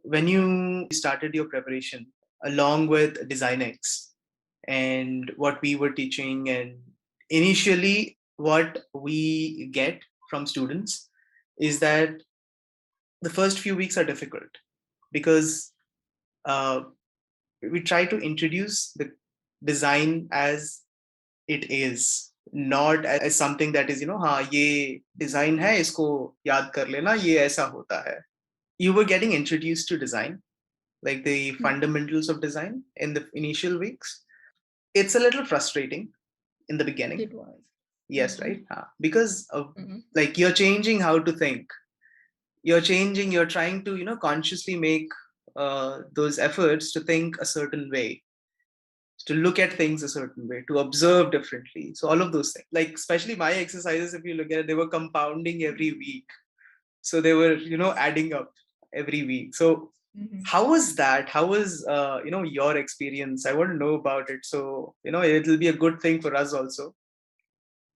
when you started your preparation along with Designex and what we were teaching, and initially what we get from students is that the first few weeks are difficult because uh, we try to introduce the design as it is, not as something that is, हाँ ये design है, इसको याद कर लेना, ये ऐसा होता है. You were getting introduced to design, like the fundamentals of design in the initial weeks. It's a little frustrating in the beginning. It was. Yes, right? Because like you're changing how to think. You're trying to, consciously make those efforts to think a certain way, to look at things a certain way, to observe differently. So all of those things, like especially my exercises, if you look at it, they were compounding every week. So they were, adding up every week. So how was that? How was, your experience? I want to know about it. So, it'll be a good thing for us also.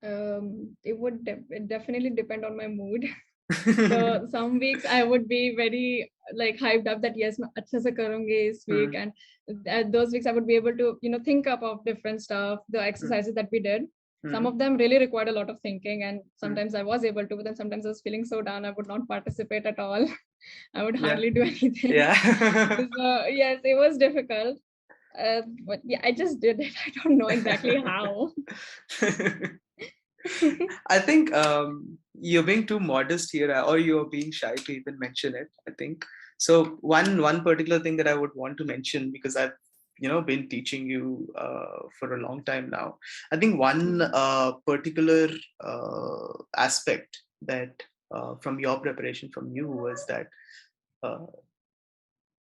It would definitely depend on my mood. So some weeks I would be very like hyped up that yes, मैं अच्छे से करूँगी this week, and those weeks I would be able to think about different stuff, the exercises that we did. Some of them really required a lot of thinking, and sometimes I was able to, but then sometimes I was feeling so down I would not participate at all. I would hardly do anything. So yes, it was difficult. But yeah, I just did it. I don't know exactly how. I think you're being too modest here, or you're being shy to even mention it, I think. So one particular thing that I would want to mention, because I've been teaching you for a long time now. I think one particular aspect that from your preparation from you was that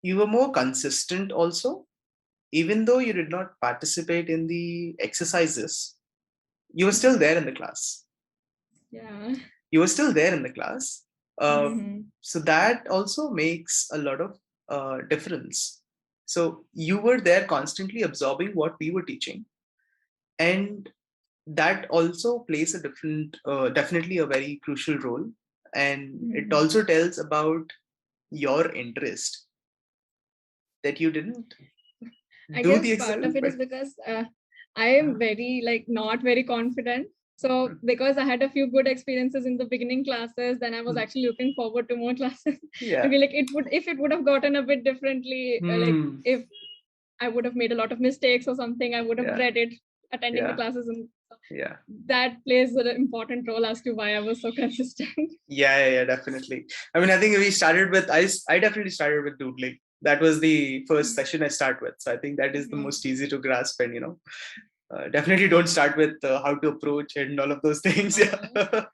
you were more consistent also, even though you did not participate in the exercises. You were still there in the class. Yeah. You were still there in the class. So that also makes a lot of difference. So you were there constantly absorbing what we were teaching. And that also plays a definitely a very crucial role. And it also tells about your interest that you didn't do the exercise. Part of it is because I am very not very confident. So because I had a few good experiences in the beginning classes, then I was actually looking forward to more classes. Maybe like if it would have gotten a bit differently, like if I would have made a lot of mistakes or something, I would have dreaded attending the classes, and that plays an important role as to why I was so consistent. Yeah, definitely. I mean, I think we started with, I definitely started with doodling. That was the first session I start with. So I think that is the most easy to grasp, and definitely don't start with how to approach and all of those things. Yeah.